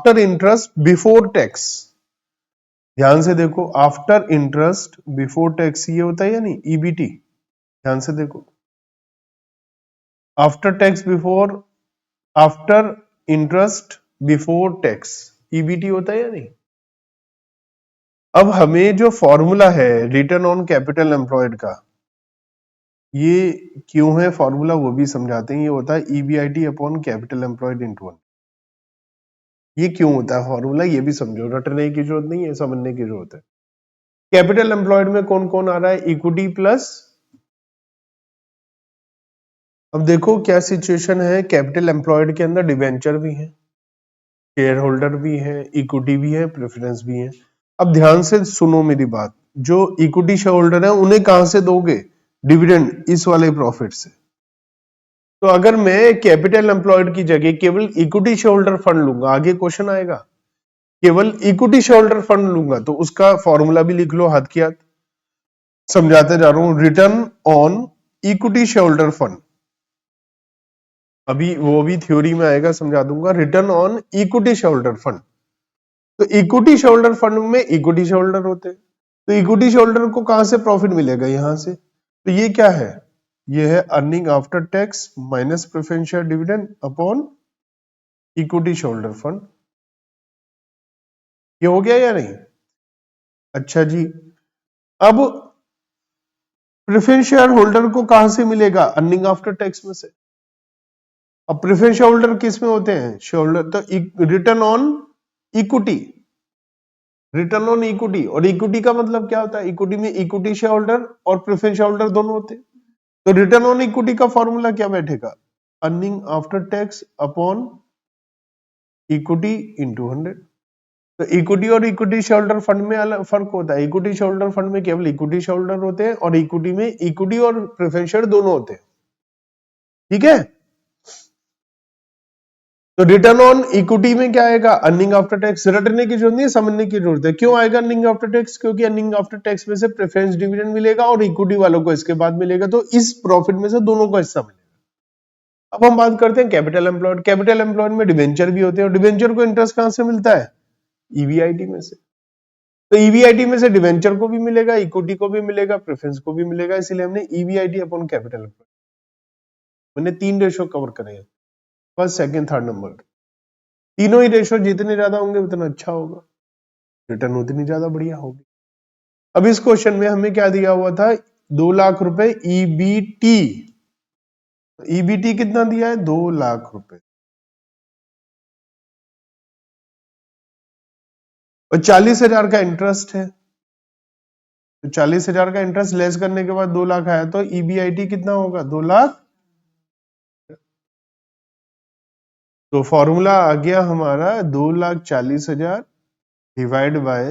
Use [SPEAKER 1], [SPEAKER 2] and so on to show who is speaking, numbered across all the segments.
[SPEAKER 1] After interest before tax, ध्यान से देखो, आफ्टर इंटरेस्ट बिफोर टैक्स ये होता है या नहीं, ईबीटी। ध्यान से देखो, after tax before, after interest before tax, EBT होता है या नहीं। अब हमें जो फॉर्मूला है रिटर्न ऑन कैपिटल एम्प्लॉयड का, ये क्यों है फॉर्मूला वो भी समझाते हैं। ये होता है EBIT upon capital employed into 1। ये क्यों होता है फॉर्मूला, ये भी समझो, रटने की जरूरत नहीं है, समझने की जरूरत है। कैपिटल एम्प्लॉयड में कौन कौन आ रहा है, इक्विटी प्लस, अब देखो क्या सिचुएशन है, कैपिटल एम्प्लॉयड के अंदर डिवेंचर भी है, शेयर होल्डर भी है, इक्विटी भी है, प्रेफरेंस भी है। अब ध्यान से सुनो मेरी बात, जो इक्विटी शेयर होल्डर है उन्हें कहां से दोगे, डिविडेंड, इस वाले प्रॉफिट से। तो अगर मैं कैपिटल एम्प्लॉयड की जगह केवल इक्विटी शेयर होल्डर फंड लूंगा, आगे क्वेश्चन आएगा, केवल इक्विटी शेयर होल्डर फंड लूंगा तो उसका फॉर्मूला भी लिख लो हाथ की हाथ, समझाते जा रहा हूं, return on equity share holder fund, अभी वो भी थ्योरी में आएगा, समझा दूंगा, return on equity share holder fund. तो इक्विटी शेयर होल्डर फंड में इक्विटी शेयर होल्डर होते हैं, तो इक्विटी शेयर होल्डर को कहां से प्रॉफिट मिलेगा, यहां से। तो ये क्या है, ये है earning after tax minus preference share dividend upon equity share holder fund. ये हो गया या नहीं। अच्छा जी, अब प्रेफरेंस शेयर होल्डर को कहां से मिलेगा, अर्निंग आफ्टर टैक्स में से। अब प्रेफरेंस शेयर होल्डर किस में होते हैं, शेयर होल्डर तो return on equity, return on equity, और इक्विटी का मतलब क्या होता है, इक्विटी में इक्विटी शेयर होल्डर और प्रेफरेंस शेयर होल्डर दोनों होते हैं। तो रिटर्न ऑन इक्विटी का फॉर्मूला क्या बैठेगा, earning after tax upon equity into 100। तो इक्विटी और इक्विटी शेयर होल्डर फंड में अलग फर्क होता है, इक्विटी शेयर होल्डर फंड में केवल इक्विटी शेयर होल्डर होते हैं और इक्विटी में इक्विटी और प्रेफरेंस शेयर दोनों होते हैं, ठीक है। तो रिटर्न ऑन इक्विटी में क्या आएगा, अर्निंग आफ्टर टैक्स, रटने की जरूरत नहीं, समझने की जरूरत है। क्यों आएगा अर्निंग आफ्टर टैक्स, क्योंकि अर्निंग आफ्टर टैक्स में से प्रेफरेंस डिविडेंड मिलेगा और इक्विटी वालों को इसके बाद मिलेगा, तो इस प्रॉफिट में से दोनों का हिस्सा मिलेगा। अब हम बात करते हैं कैपिटल एम्प्लॉयड। कैपिटल एम्प्लॉयड में डिवेंचर भी होते हैं और डिवेंचर को इंटरेस्ट कहां से मिलता है, ईवीआईटी में से। तो ईवीआईटी में से डिवेंचर को भी मिलेगा, इक्विटी को भी मिलेगा, प्रेफरेंस को भी मिलेगा, इसीलिए हमने ईवीआईटी अपॉन कैपिटल एम्प्लॉयड, मैंने 3 रेशो कवर करे हैं, फर्स्ट सेकंड थर्ड नंबर। तीनों ही रेशो जितने ज्यादा होंगे उतना अच्छा होगा, रिटर्न उतनी ज्यादा बढ़िया होगी। अब इस क्वेश्चन में हमें क्या दिया हुआ था, 2 लाख रुपए ईबीटी, ईबीटी कितना दिया है, 2 लाख रुपए, और 40,000 का इंटरेस्ट है। तो 40,000 का इंटरेस्ट लेस करने के बाद 2 लाख आया, तो ईबीआईटी कितना होगा, 2 लाख। तो फॉर्मूला आ गया हमारा 2,40,000 डिवाइड बाय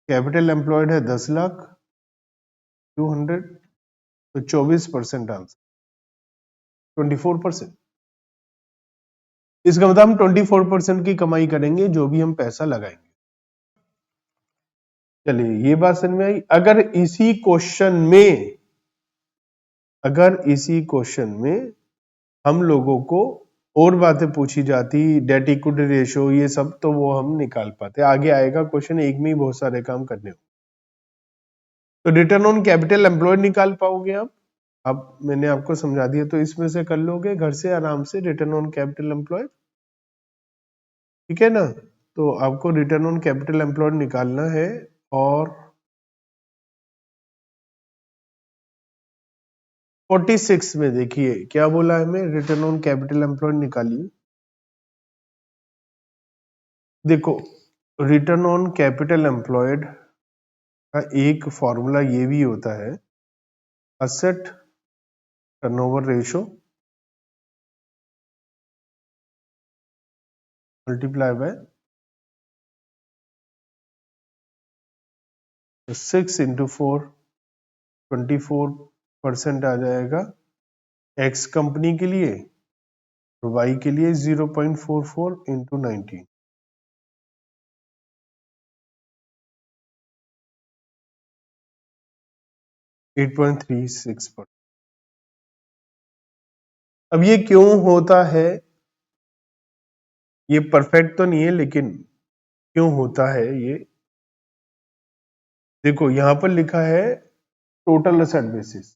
[SPEAKER 1] कैपिटल एम्प्लॉयड है 10 लाख 200, तो 24% आंसर, 24%। इसका मतलब हम 24% की कमाई करेंगे जो भी हम पैसा लगाएंगे। चलिए ये बात समझ में आई। अगर इसी क्वेश्चन में हम लोगों को और बातें पूछी जाती, डेट इक्विटी रेशियो ये सब, तो वो हम निकाल पाते। आगे आएगा क्वेश्चन, एक में ही बहुत सारे काम करने हो। तो रिटर्न ऑन कैपिटल एम्प्लॉयड निकाल पाओगे आप, अब मैंने आपको समझा दिया, तो इसमें से कर लोगे घर से आराम से रिटर्न ऑन कैपिटल एम्प्लॉयड, ठीक है ना। तो आपको रिटर्न ऑन कैपिटल एम्प्लॉयड निकालना है, और 46 में देखिए क्या बोला है, हमें रिटर्न ऑन कैपिटल एम्प्लॉयड निकालिए। देखो रिटर्न ऑन कैपिटल एम्प्लॉयड का एक फॉर्मूला ये भी होता है, asset turnover ratio multiply by 6 into 4, 24% आ जाएगा एक्स कंपनी के लिए, और वाई के लिए 0.44 इंटू 19, 8.36%। अब ये क्यों होता है, ये परफेक्ट तो नहीं है, लेकिन क्यों होता है ये देखो, यहां पर लिखा है total asset basis.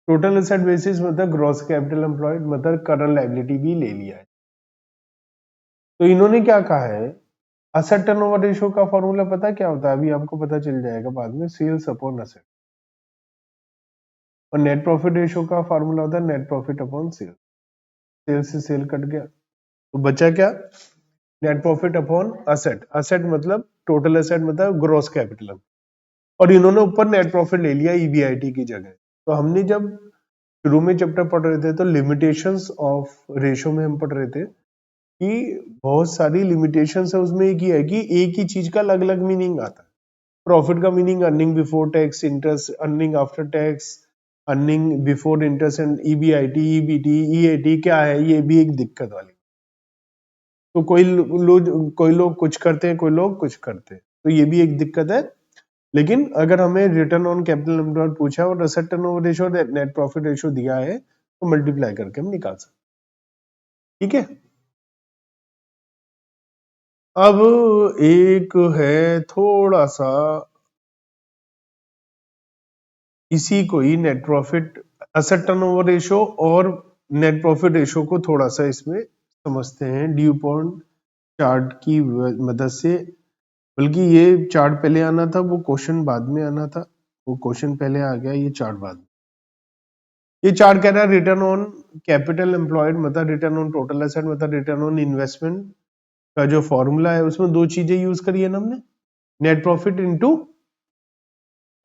[SPEAKER 1] Total asset basis मतलब ग्रॉस कैपिटल एम्प्लॉयड, मतलब करंट लायबिलिटी भी ले लिया है। तो इन्होंने क्या कहा है, असेट टर्नओवर रेशियो का फॉर्मूला पता क्या होता है, अभी आपको पता चल जाएगा बाद में, सेल्स अपॉन असेट। और नेट प्रॉफिट रेशियो का फॉर्मूला होता है net profit upon sale. Sale से सेल कट गया तो बचा क्या, net profit upon asset. Asset मतलब टोटल एसेट मतलब ग्रॉस कैपिटल, और इन्होंने ऊपर नेट प्रॉफिट ले लिया ईबीआईटी की जगह। तो हमने जब शुरू में चैप्टर पढ़ रहे थे तो लिमिटेशंस ऑफ रेशियो में हम पढ़ रहे थे कि बहुत सारी लिमिटेशंस है उसमें। एक ही है कि एक ही चीज का अलग अलग मीनिंग आता है। प्रॉफिट का meaning earning before tax, interest, earning after tax, earning before interest and EBIT, EBT, EAT क्या है, ये भी एक दिक्कत वाली। तो कोई लोग कुछ करते हैं, कोई लोग कुछ करते हैं, तो ये भी एक दिक्कत है। लेकिन अगर हमें रिटर्न ऑन कैपिटल एम्प्लॉयड पूछा और एसेट टर्नओवर रेशियो और नेट प्रॉफिट रेशियो दिया है तो मल्टीप्लाई करके हम निकाल सकते, ठीक है। अब एक है थोड़ा सा इसी को ही net profit, asset turnover ratio और नेट प्रॉफिट रेशियो को थोड़ा सा इसमें समझते हैं ड्यू पॉइंट चार्ट की मदद से। बल्कि ये चार्ट पहले आना था, वो क्वेश्चन बाद में आना था। वो क्वेश्चन पहले आ गया, ये चार्ट बाद में। ये चार्ट कह रहा है रिटर्न ऑन कैपिटल एम्प्लॉयड मतलब रिटर्न ऑन टोटल एसेट मतलब रिटर्न ऑन इन्वेस्टमेंट का जो फॉर्मूला है उसमें दो चीजें यूज करी है ना हमने, net profit into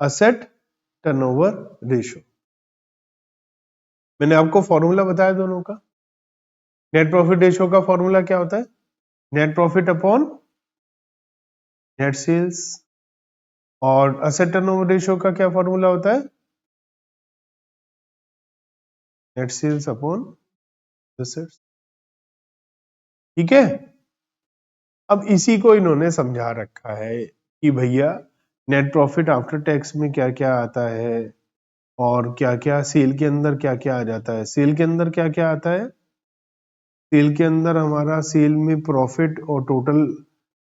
[SPEAKER 1] asset turnover ratio. मैंने आपको फॉर्मूला बताया दोनों का। नेट प्रॉफिट रेशियो का फॉर्मूला क्या होता है, net profit upon net sales. और असेट टर्नओवर रेशियो का क्या फॉर्मूला होता है, नेट सेल्स अपॉन असेट्स, ठीक है। अब इसी को इन्होंने समझा रखा है कि भैया नेट प्रॉफिट आफ्टर टैक्स में क्या क्या आता है और क्या क्या सेल के अंदर क्या क्या आ जाता है। सेल के अंदर क्या क्या आता है, सेल के अंदर हमारा सेल में प्रॉफिट और टोटल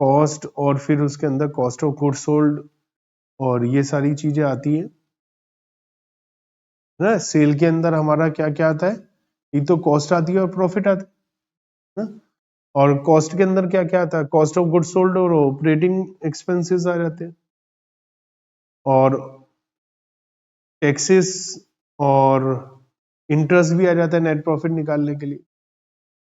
[SPEAKER 1] कॉस्ट और फिर उसके अंदर कॉस्ट ऑफ गुड्स सोल्ड और ये सारी चीजें आती है ना। सेल के अंदर हमारा क्या क्या आता है, एक तो कॉस्ट आती है और प्रॉफिट आता है ना। और कॉस्ट के अंदर क्या क्या आता है, कॉस्ट ऑफ गुड्स सोल्ड और ऑपरेटिंग एक्सपेंसेस आ जाते हैं, और टैक्सेस और इंटरेस्ट भी आ जाता है नेट प्रॉफिट निकालने के लिए।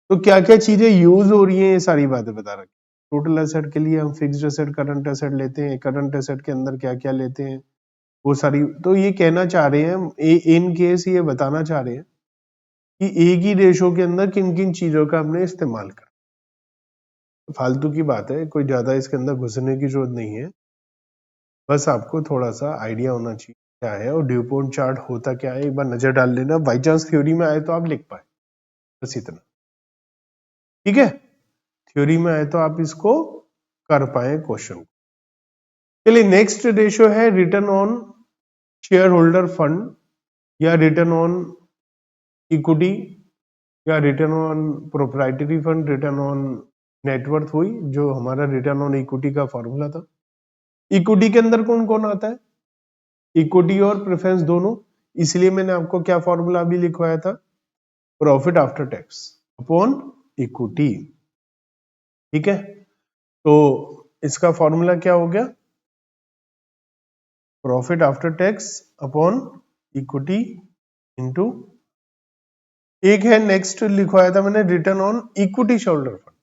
[SPEAKER 1] तो क्या क्या चीजें यूज हो रही हैं ये सारी बातें बता रखी। टोटल एसेट के लिए हम फिक्स्ड एसेट करंट एसेट लेते हैं, करंट एसेट के अंदर क्या क्या लेते हैं वो सारी। तो ये कहना चाह रहे हैं इन केस ये बताना चाह रहे हैं कि एक ही रेशो के अंदर किन किन चीजों का हमने इस्तेमाल कर। फालतू की बात है, कोई ज्यादा इसके अंदर घुसने की जरूरत नहीं है, बस आपको थोड़ा सा आइडिया होना चाहिए क्या है और ड्यू पॉइंट चार्ट होता क्या है, एक बार नजर डाल लेना, बाई चांस थ्योरी में आए तो आप लिख पाए, बस इतना, ठीक है। थ्योरी में आए तो आप इसको कर पाए क्वेश्चन। चलिए नेक्स्ट रेशियो है return on share holder fund या रिटर्न ऑन इक्विटी या return on proprietary fund, return on net worth हुई जो हमारा रिटर्न ऑन इक्विटी का फॉर्मूला था। इक्विटी के अंदर कौन कौन आता है, इक्विटी और प्रेफरेंस दोनों, इसलिए मैंने आपको क्या फॉर्मूला भी लिखवाया था, profit after tax upon equity, ठीक है। तो इसका फॉर्मूला क्या हो गया, profit after tax upon equity into, एक है नेक्स्ट लिखवाया था मैंने return on equity shoulder fund.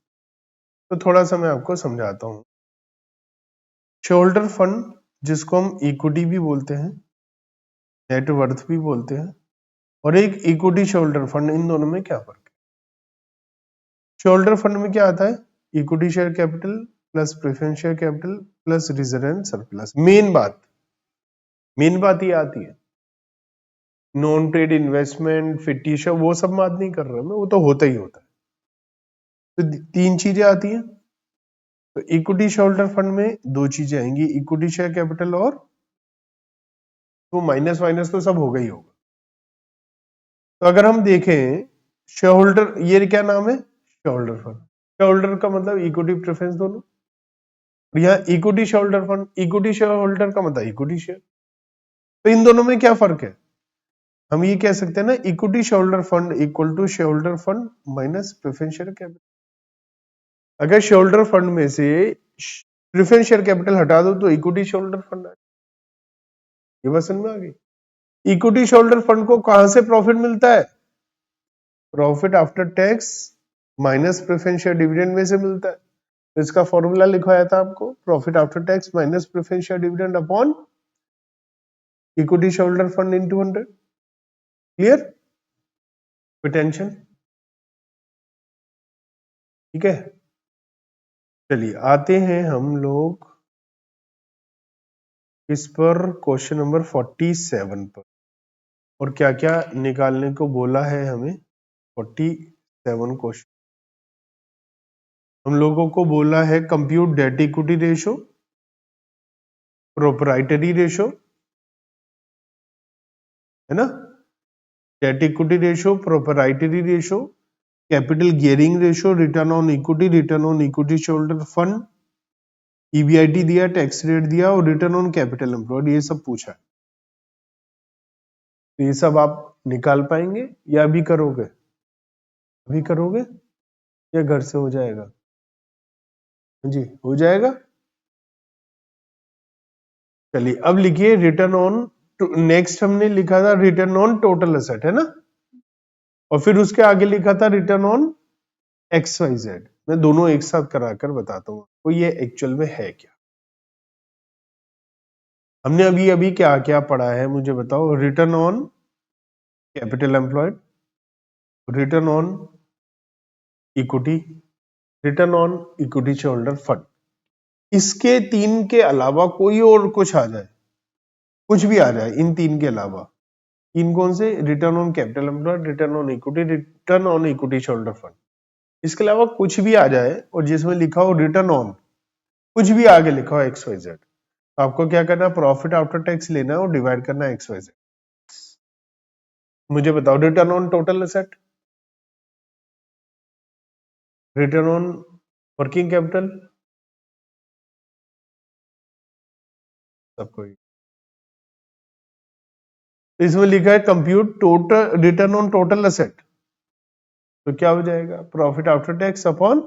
[SPEAKER 1] तो थोड़ा सा मैं आपको समझाता हूं। शोल्डर फंड जिसको हम इक्विटी भी बोलते हैं, नेटवर्थ भी बोलते हैं, और एक इक्विटी शोल्डर फंड, इन दोनों में क्या फर्क है। शोल्डर फंड में क्या आता है, equity share capital plus preference share capital plus reserve and surplus. Main बात ये आती है, नॉन ट्रेड इन्वेस्टमेंट फिक्टिशिया वो सब बात नहीं कर रहा मैं, वो तो होता ही होता है। तो तीन चीजें आती हैं। तो इक्विटी शेयर फंड में दो चीजें आएंगी, इक्विटी शेयर कैपिटल और तो माइनस माइनस तो सब होगा ही होगा। तो अगर हम देखें शेयर होल्डर, ये क्या नाम है, शेयरहोल्डर फंड, शेयरहोल्डर का मतलब इक्विटी प्रेफरेंस दोनों, यहाँ equity shareholder fund, equity shareholder का मतलब इक्विटी शेयर। तो इन दोनों में क्या फर्क है? हम ये कह सकते हैं ना, equity shareholder fund equal to shareholder fund minus preference share capital. अगर शेयरहोल्डर फंड में से प्रेफरेंस शेयर कैपिटल हटा दो तो इक्विटी शेयरहोल्डर फंड है। ये बात समझ में आ गई? इक्विटी शेयरहोल्डर फंड को कहां से प्रॉफिट मिलता है? Profit after tax minus preference share dividend में से मिलता है। तो इसका फॉर्मूला लिखवाया था आपको, profit after tax minus preference share dividend upon equity shareholder fund into 100। Clear? कोई टेंशन? ठीक है, चलिए आते हैं हम लोग इस पर, क्वेश्चन नंबर 47 पर। और क्या क्या निकालने को बोला है हमें? 47 क्वेश्चन हम लोगों को बोला है compute debt equity ratio, proprietary ratio, है ना, debt equity ratio, proprietary ratio, capital gearing ratio, return on equity shareholder fund, EBIT दिया, टैक्स रेट दिया और रिटर्न ऑन कैपिटल एम्प्लॉयड, ये सब पूछा है। तो ये सब आप निकाल पाएंगे या अभी करोगे? अभी करोगे या घर से हो जाएगा? जी हो जाएगा। चलिए अब लिखिए रिटर्न ऑन, नेक्स्ट हमने लिखा था रिटर्न ऑन टोटल एसेट, है ना, और फिर उसके आगे लिखा था return on X Y Z. मैं दोनों एक साथ कराकर बताता हूँ तो ये एक्चुअल में है क्या। हमने अभी अभी क्या क्या पढ़ा है मुझे बताओ? Return on capital employed, return on equity, return on equity shareholder fund. इसके तीन के अलावा कोई और कुछ आ जाए, कुछ भी आ जाए इन तीन के अलावा, तीन कौन से? Return on capital employed, return on equity, return on equity shareholder fund. इसके अलावा कुछ भी आ जाए और जिसमें लिखा हो रिटर्न ऑन, कुछ भी आगे लिखा हो एक्स वाई जेड, तो आपको क्या करना है? प्रॉफिट आफ्टर टैक्स लेना है और डिवाइड करना है एक्स वाई जेड। मुझे बताओ return on total asset, return on working capital, सबको इसमें लिखा है compute total return on total asset, तो क्या हो जाएगा? Profit after tax upon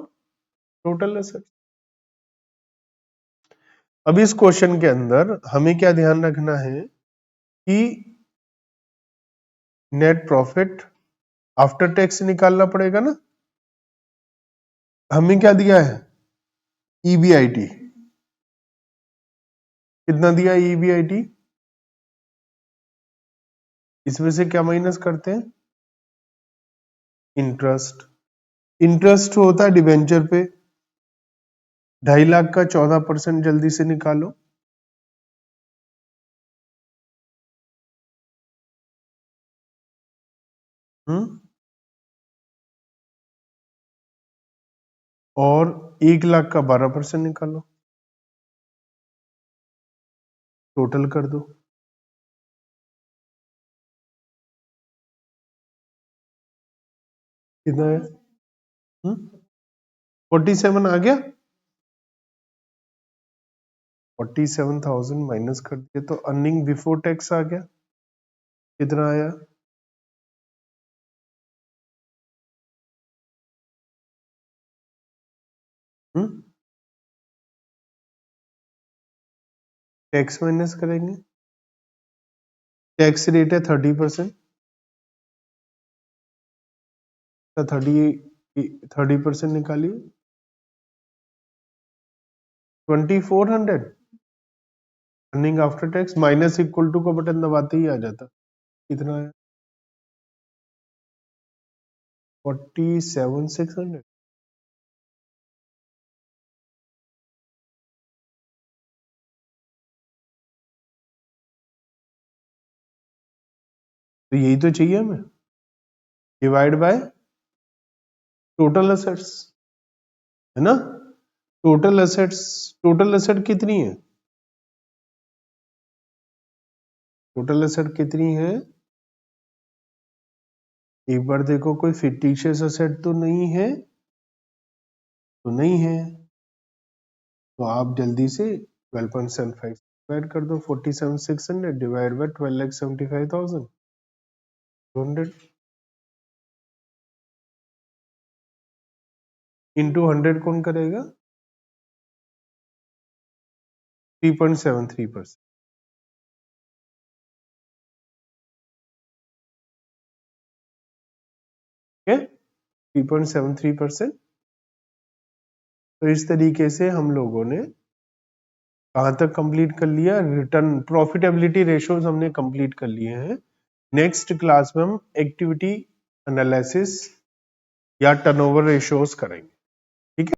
[SPEAKER 1] total asset. अब इस क्वेश्चन के अंदर हमें क्या ध्यान रखना है कि नेट प्रॉफिट आफ्टर टैक्स निकालना पड़ेगा ना। हमें क्या दिया है? ईबीआईटी कितना दिया? ईबीआईटी इसमें से क्या माइनस करते हैं? इंटरेस्ट। इंटरेस्ट होता है डिबेंचर पे, 2.5 लाख का 14% जल्दी से निकालो। और 1 लाख का 12% निकालो, टोटल कर दो। कितना है? 47 आ गया। 47,000 माइनस कर दिए तो अर्निंग बिफोर टैक्स आ गया। कितना आया? टैक्स माइनस करेंगे, टैक्स रेट है 30%, 30% निकालिए, 2400। Earning after tax minus equal to का बटन दबाते ही आ जाता। कितना है? 47,600। तो यही तो चाहिए हमें, डिवाइड बाय टोटल एसेट्स, है ना। टोटल एसेट्स, टोटल एसेट कितनी है? टोटल एसेट कितनी है? एक बार देखो कोई फिक्टिशियस एसेट तो नहीं है। तो नहीं है, तो आप जल्दी से 12.75 डिवाइड कर दो, 47,600 डिवाइड बाय 12,75,200 इंटू 100 कौन करेगा? 3.73%। ठीक है, 3.73%। तो इस तरीके से हम लोगों ने कहाँ तक कंप्लीट कर लिया? रिटर्न प्रॉफिटेबिलिटी रेशियोज हमने कंप्लीट कर लिए हैं। नेक्स्ट क्लास में हम एक्टिविटी एनालिसिस या टर्नओवर रेशियोज करेंगे। ठीक है।